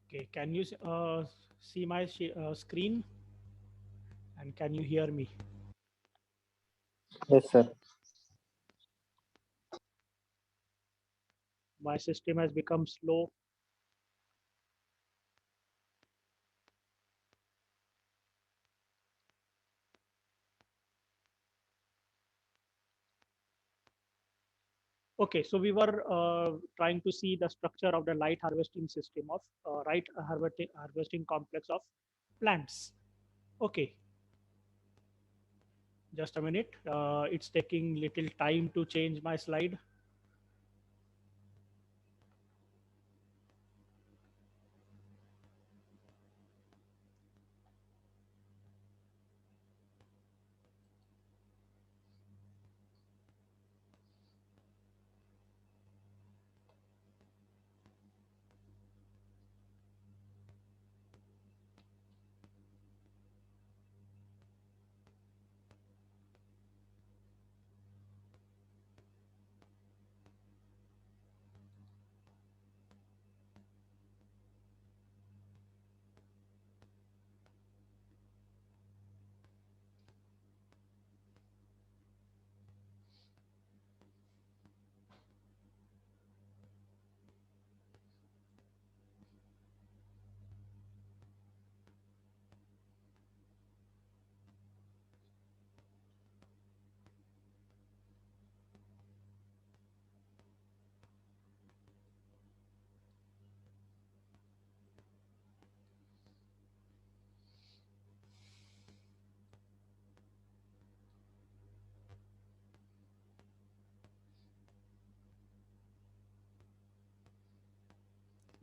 Okay, can you see my screen and can you hear me? Yes, sir. My system has become slow. Okay, so we were trying to see the structure of the light harvesting system of harvesting complex of plants. Okay, just a minute. It's taking little time to change my slide.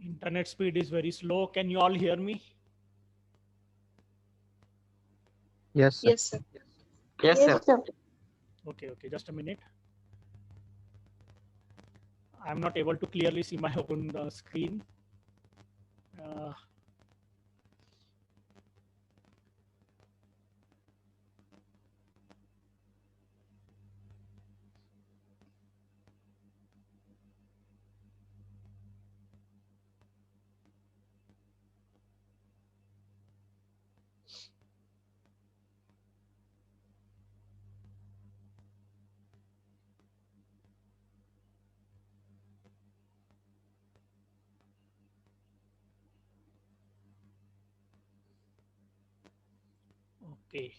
Internet speed is very slow. Can you all hear me? Yes, sir. Yes, sir. Yes, Yes, sir. sir. Okay, okay, just a minute. I'm not able to clearly see my own screen. Uh, okay.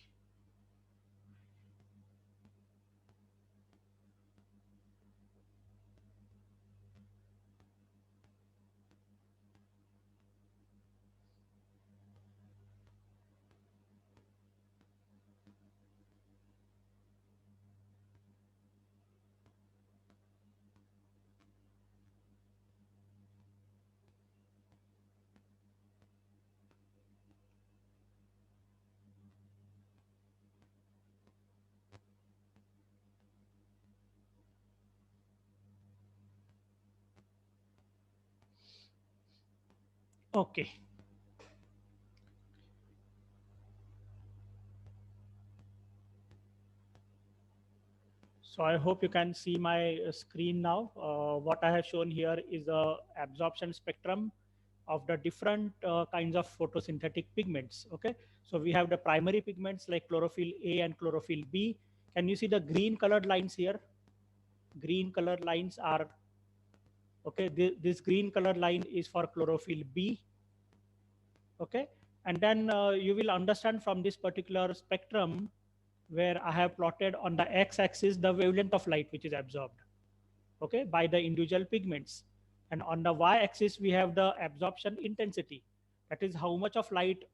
Okay. So I hope you can see my screen now. What I have shown here is the absorption spectrum of the different kinds of photosynthetic pigments. Okay. So we have the primary pigments like chlorophyll A and chlorophyll B. Can you see the green colored lines here? Green colored lines are, okay, this green colored line is for chlorophyll B. Okay. And then you will understand from this particular spectrum where I have plotted on the x-axis the wavelength of light which is absorbed, okay, by the individual pigments. And on the y-axis, we have the absorption intensity. That is how much of light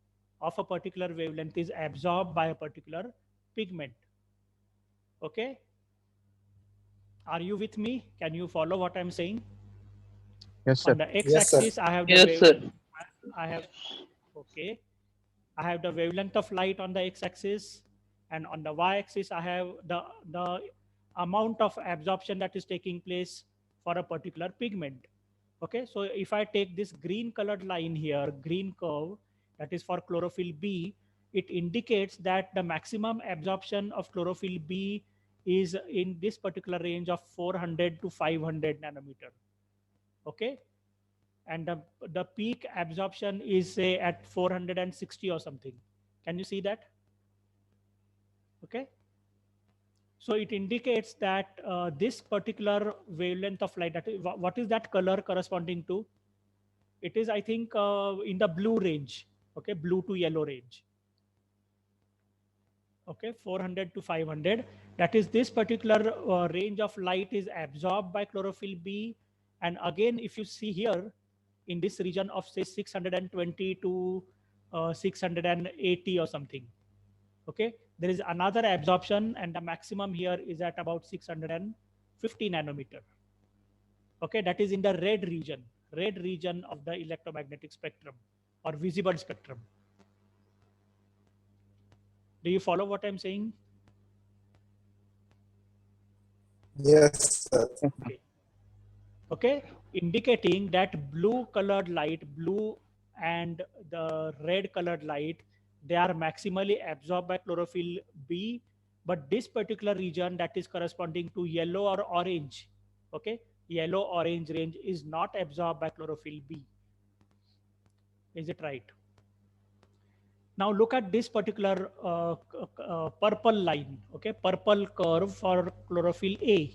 of a particular wavelength is absorbed by a particular pigment. Okay. Are you with me? Can you follow what I'm saying? Yes, On sir. the Yes, sir. x-axis, I have the Yes, wave. sir. I have, okay. I have the wavelength of light on the x-axis, and on the y-axis, I have the amount of absorption that is taking place for a particular pigment. Okay, so if I take this green colored line here, green curve, that is for chlorophyll B, it indicates that the maximum absorption of chlorophyll B is in this particular range of 400 to 500 nanometer. Okay, and the peak absorption is say at 460 or something. Can you see that? Okay. So it indicates that this particular wavelength of light, that is, what is that color corresponding to? It is, I think, in the blue range. Okay, blue to yellow range. Okay, 400 to 500. That is, this particular range of light is absorbed by chlorophyll B. And again, if you see here, in this region of say 620 to 680 or something. Okay, there is another absorption, and the maximum here is at about 650 nanometer. Okay, that is in the red region of the electromagnetic spectrum or visible spectrum. Do you follow what I'm saying? Yes, sir. Okay. Okay, indicating that blue colored light, blue and the red colored light, they are maximally absorbed by chlorophyll B, but this particular region that is corresponding to yellow or orange, okay, yellow orange range is not absorbed by chlorophyll B. Is it right? Now look at this particular purple line, okay, purple curve for chlorophyll A.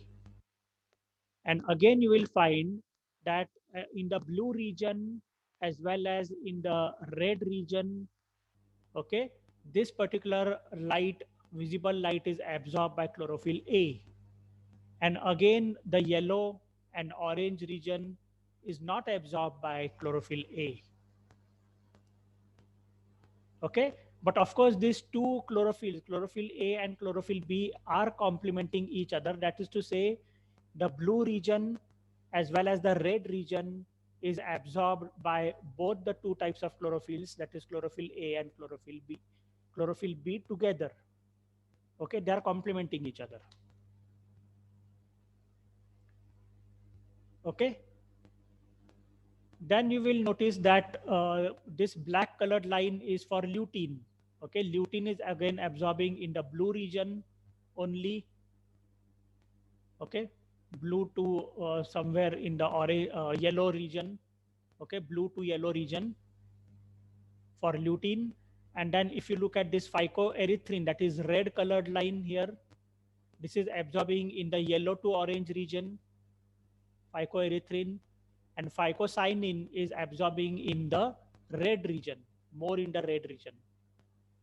And again, you will find that in the blue region as well as in the red region, okay, this particular light, visible light is absorbed by chlorophyll A. And again, the yellow and orange region is not absorbed by chlorophyll A. Okay, but of course, these two chlorophylls, chlorophyll A and chlorophyll B, are complementing each other. That is to say, the blue region as well as the red region is absorbed by both the two types of chlorophylls, that is chlorophyll A and chlorophyll B. Chlorophyll B together. Okay, they are complementing each other. Okay. Then you will notice that this black colored line is for lutein. Okay, lutein is again absorbing in the blue region only. Okay, blue to somewhere in the orange, yellow region. Okay, blue to yellow region for lutein. And then if you look at this phycoerythrin, that is red colored line here, this is absorbing in the yellow to orange region, phycoerythrin, and phycocyanin is absorbing in the red region, more in the red region.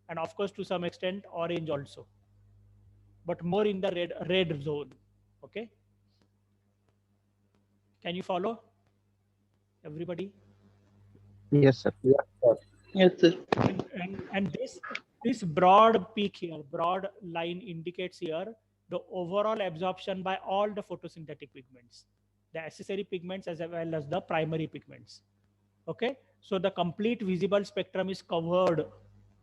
And of course, to some extent, orange also, but more in the red zone. Okay. Can you follow, everybody? Yes, sir. Yes, sir. And this broad peak here, broad line indicates here the overall absorption by all the photosynthetic pigments, the accessory pigments as well as the primary pigments. Okay, so the complete visible spectrum is covered.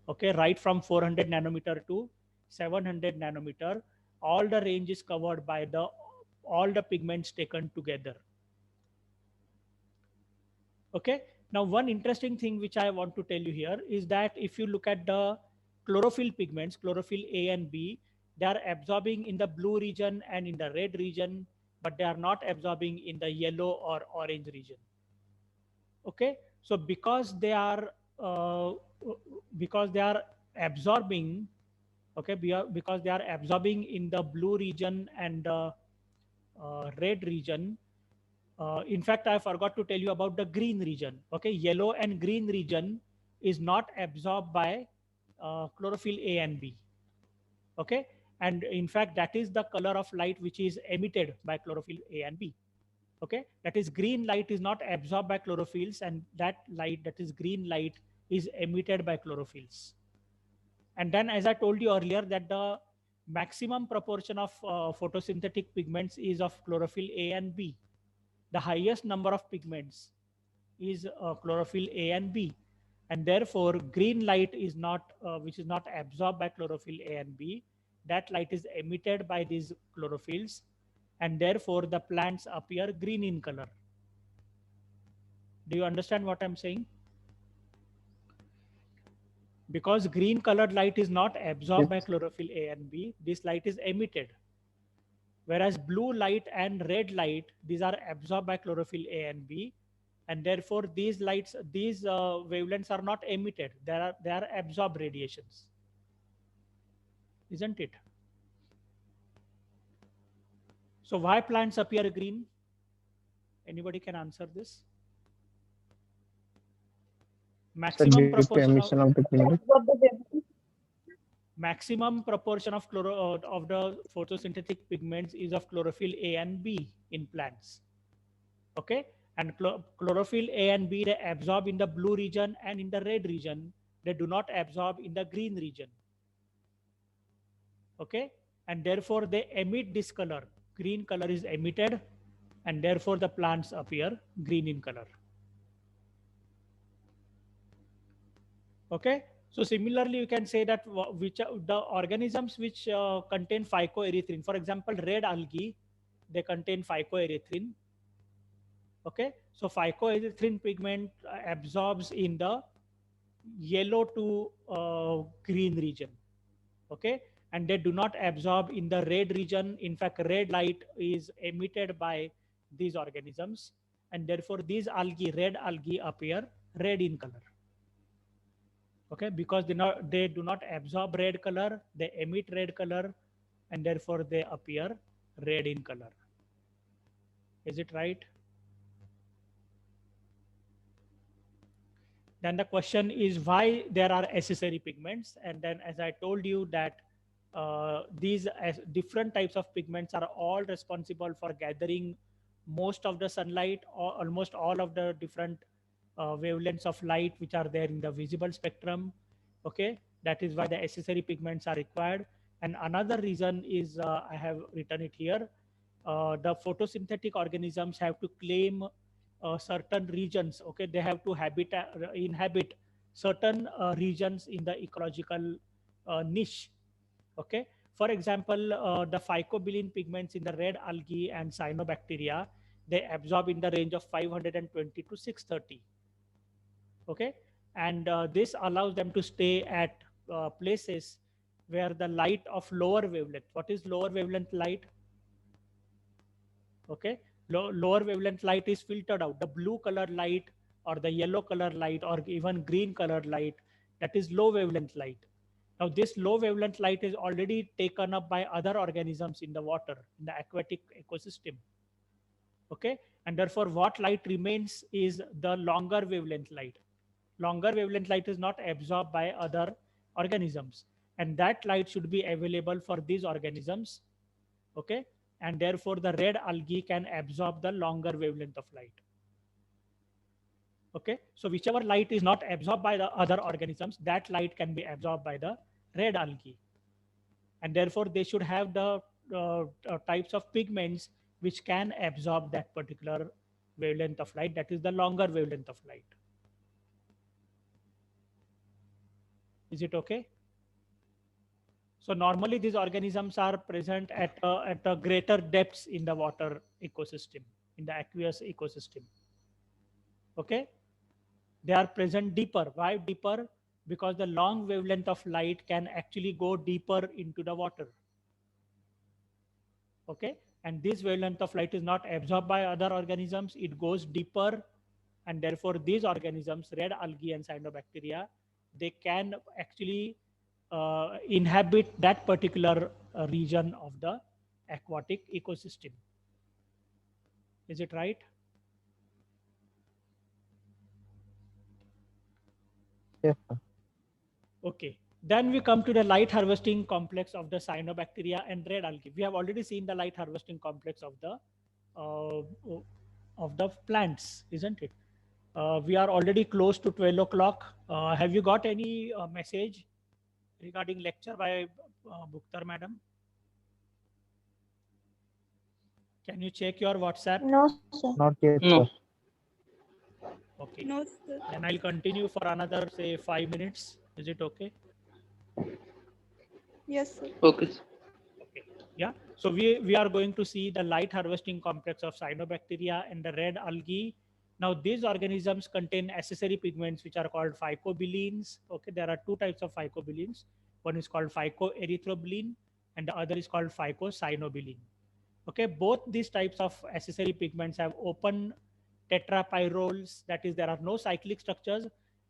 Okay, right from 400 nanometer to 700 nanometer, all the range is covered by all the pigments taken together. Okay, now one interesting thing which I want to tell you here is that if you look at the chlorophyll pigments, chlorophyll A and B, they are absorbing in the blue region and in the red region, but they are not absorbing in the yellow or orange region. Okay, so because they are absorbing, okay, because they are absorbing in the blue region and the red region. In fact, I forgot to tell you about the green region. Okay, yellow and green region is not absorbed by chlorophyll A and B. Okay, and in fact, that is the color of light which is emitted by chlorophyll A and B. Okay, that is green light is not absorbed by chlorophylls, and that light, that is green light, is emitted by chlorophylls. And then, as I told you earlier, that the maximum proportion of photosynthetic pigments is of chlorophyll A and B. The highest number of pigments is chlorophyll A and B, and therefore green light is not which is not absorbed by chlorophyll A and B. That light is emitted by these chlorophylls, and therefore the plants appear green in color. Do you understand what I'm saying? Because green colored light is not absorbed by chlorophyll A and B, this light is emitted. Whereas blue light and red light, these are absorbed by chlorophyll A and B, and therefore these lights, these wavelengths are not emitted. They are absorbed radiations, isn't it? So why plants appear green? Anybody can answer this? Maximum Due to proportion emission of the pigment. maximum proportion of of the photosynthetic pigments is of chlorophyll A and B in plants. Okay, and chlorophyll A and B, they absorb in the blue region and in the red region. They do not absorb in the green region. Okay, and therefore they emit this color. Green color is emitted, and therefore the plants appear green in color. Okay, so similarly, you can say that which the organisms which contain phycoerythrin, for example, red algae, they contain phycoerythrin. Okay, so phycoerythrin pigment absorbs in the yellow to green region. Okay, and they do not absorb in the red region. In fact, red light is emitted by these organisms, and therefore these algae, red algae, appear red in color. Okay, because they do not absorb red color, they emit red color, and therefore they appear red in color. Is it right? Then the question is why there are accessory pigments, and then as I told you that these different types of pigments are all responsible for gathering most of the sunlight, or almost all of the different wavelengths of light which are there in the visible spectrum. Okay, that is why the accessory pigments are required. And another reason is I have written it here. The photosynthetic organisms have to claim certain regions. Okay, they have to inhabit certain regions in the ecological niche. Okay, for example, the phycobilin pigments in the red algae and cyanobacteria, they absorb in the range of 520 to 630. Okay, and this allows them to stay at places where the light of lower wavelength. What is lower wavelength light? Okay, lower wavelength light is filtered out. The blue color light or the yellow color light or even green color light, that is low wavelength light. Now this low wavelength light is already taken up by other organisms in the water, in the aquatic ecosystem. Okay, and therefore what light remains is the longer wavelength light. Longer wavelength light is not absorbed by other organisms, and that light should be available for these organisms. Okay, and therefore the red algae can absorb the longer wavelength of light. Okay, so whichever light is not absorbed by the other organisms, that light can be absorbed by the red algae, and therefore they should have the types of pigments which can absorb that particular wavelength of light, that is the longer wavelength of light. Is it okay? So normally these organisms are present at a greater depths in the water ecosystem, in the aqueous ecosystem. Okay, they are present deeper. Why deeper? Because the long wavelength of light can actually go deeper into the water. Okay, and this wavelength of light is not absorbed by other organisms, it goes deeper, and therefore these organisms, red algae and cyanobacteria, they can actually inhabit that particular region of the aquatic ecosystem. Is it right? Yes, sir. Okay. Then we come to the light harvesting complex of the cyanobacteria and red algae. We have already seen the light harvesting complex of the plants, isn't it? We are already close to 12 o'clock. Have you got any message regarding lecture by Buktar madam? Can you check your WhatsApp? No, sir. Not yet, No. sir. Okay. No, sir. Then I'll continue for another, say, 5 minutes. Is it okay? Yes, sir. Okay. Okay. Yeah. So we are going to see the light harvesting complex of cyanobacteria and the red algae. Now these organisms contain accessory pigments which are called phycobilins. Okay, there are two types of phycobilins. One is called phycoerythrobilin and the other is called phycocyanobacterin. Okay, both these types of accessory pigments have open tetrapyroles, that is, there are no cyclic structures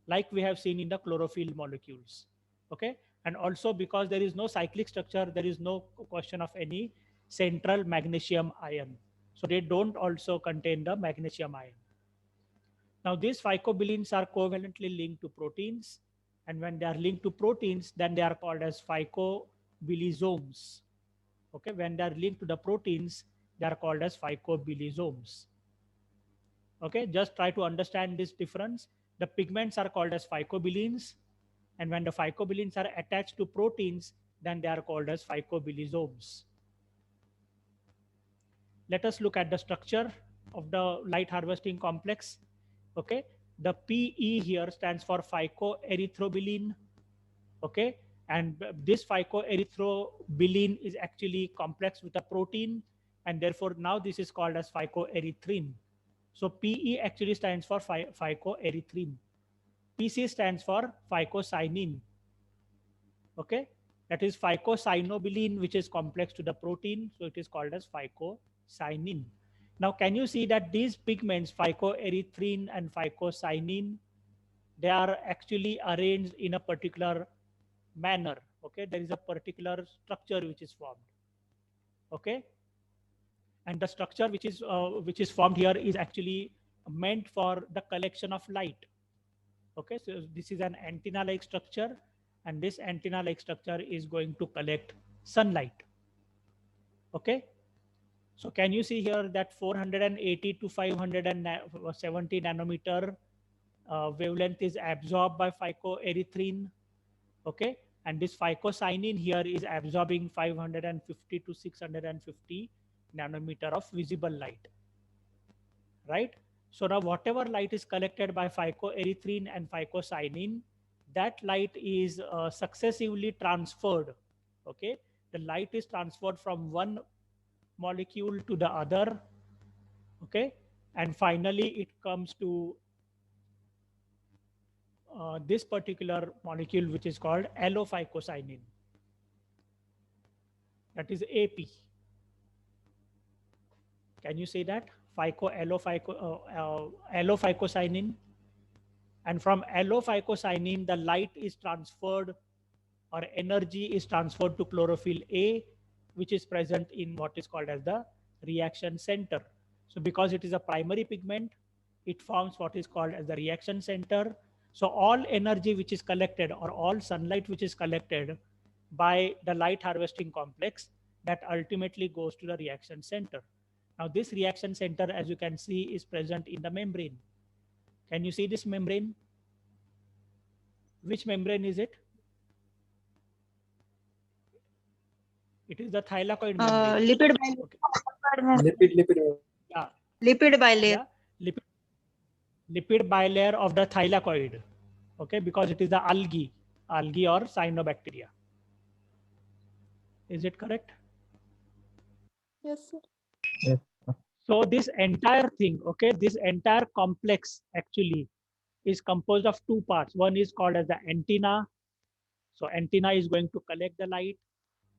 like we have seen in the chlorophyll molecules. Okay, and also because there is no cyclic structure, there is no question of any central magnesium ion. So they don't also contain the magnesium ion. Now these phycobilins are covalently linked to proteins, and when they are linked to proteins, then they are called as phycobilisomes. Okay, when they are linked to the proteins, they are called as phycobilisomes. Okay, just try to understand this difference. The pigments are called as phycobilins, and when the phycobilins are attached to proteins, then they are called as phycobilisomes. Let us look at the structure of the light harvesting complex. Okay, the PE here stands for phycoerythrobilin. Okay, and this phycoerythrobilin is actually complex with a protein, and therefore now this is called as phycoerythrin. So PE actually stands for phycoerythrin. PC stands for phycocyanin. Okay, that is phycocyanobulin, which is complex to the protein, so it is called as phycocyanin. Now, can you see that these pigments, phycoerythrin and phycocyanin, they are actually arranged in a particular manner. Okay, there is a particular structure which is formed. Okay, and the structure which is formed here is actually meant for the collection of light. Okay, so this is an antenna like structure, and this antenna like structure is going to collect sunlight. Okay, so can you see here that 480 to 570 nanometer wavelength is absorbed by phycoerythrin. Okay, and this phycocyanin here is absorbing 550 to 650 nanometer of visible light, right? So now whatever light is collected by phycoerythrin and phycocyanin, that light is successively transferred. Okay, the light is transferred from one molecule to the other. Okay, and finally it comes to this particular molecule, which is called allophycocyanin, that is AP. Can you say that? Allophycocyanin. And from allophycocyanin, the light is transferred, or energy is transferred to chlorophyll A, which is present in what is called as the reaction center. So because it is a primary pigment, it forms what is called as the reaction center. So all energy which is collected, or all sunlight which is collected by the light harvesting complex, that ultimately goes to the reaction center. Now this reaction center, as you can see, is present in the membrane. Can you see this membrane? Which membrane is it? It is the thylakoid membrane. Lipid bilayer. Okay. Lipid. Yeah. Lipid bilayer. Yeah. Lipid bilayer of the thylakoid. Okay, because it is the algae or cyanobacteria. Is it correct? Yes, sir. Yes. So this entire thing, okay, this entire complex actually is composed of two parts. One is called as the antenna. So antenna is going to collect the light,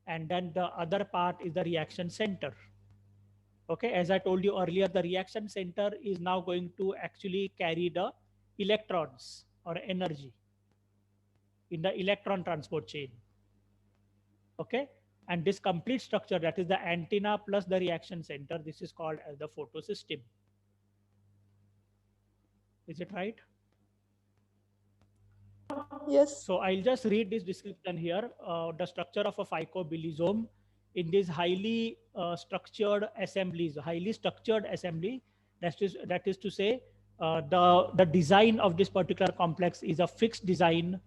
and then the other part is the reaction center. Okay, as I told you earlier, the reaction center is now going to actually carry the electrons or energy in the electron transport chain. Okay, and this complete structure, that is the antenna plus the reaction center, this is called as the photosystem. Is it right? Yes. So I'll just read this description here. The structure of a phycobilisome in these highly structured assemblies, that is to say, the design of this particular complex is a fixed design.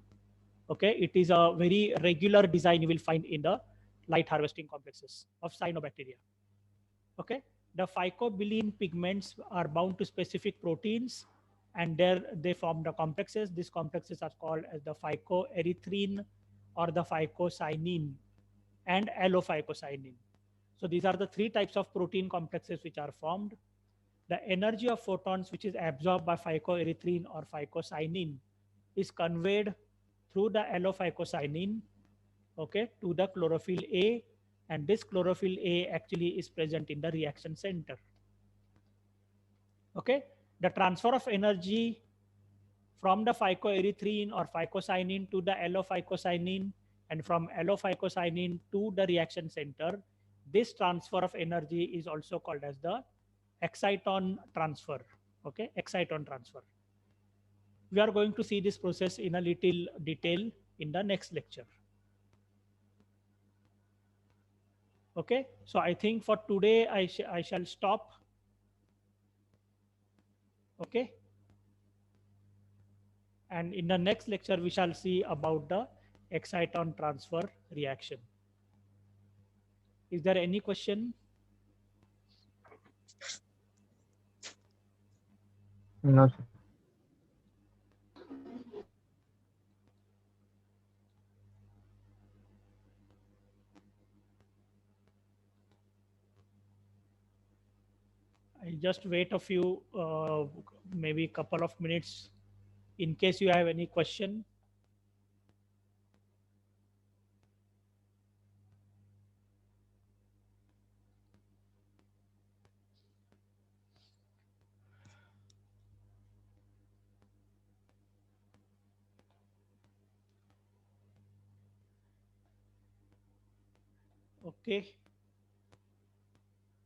Okay, it is a very regular design you will find in the light harvesting complexes of cyanobacteria. Okay, the phycobilin pigments are bound to specific proteins, and there they form the complexes. These complexes are called as the phycoerythrin or the phycocyanin and allophycocyanin. So these are the three types of protein complexes which are formed. The energy of photons which is absorbed by phycoerythrin or phycocyanin is conveyed through the allophycocyanin, okay, to the chlorophyll A, and this chlorophyll A actually is present in the reaction center. Okay, the transfer of energy from the phycoerythrin or phycocyanin to the allophycocyanin and from allophycocyanin to the reaction center, this transfer of energy is also called as the exciton transfer. Okay, exciton transfer. We are going to see this process in a little detail in the next lecture. Okay, so I think for today I shall stop. Okay, and in the next lecture we shall see about the exciton transfer reaction. Is there any question? No, sir. I just wait a few, maybe couple of minutes in case you have any question. Okay,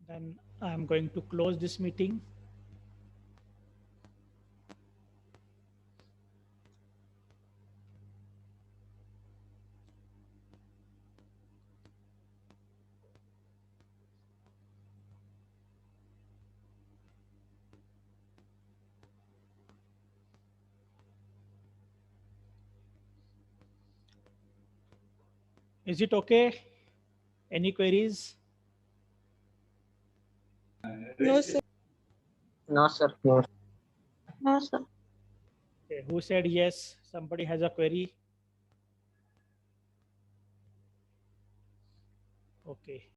then I'm going to close this meeting. Is it okay? Any queries? No, sir. No, sir. No, No, sir. Okay, who said yes? Somebody has a query? Okay.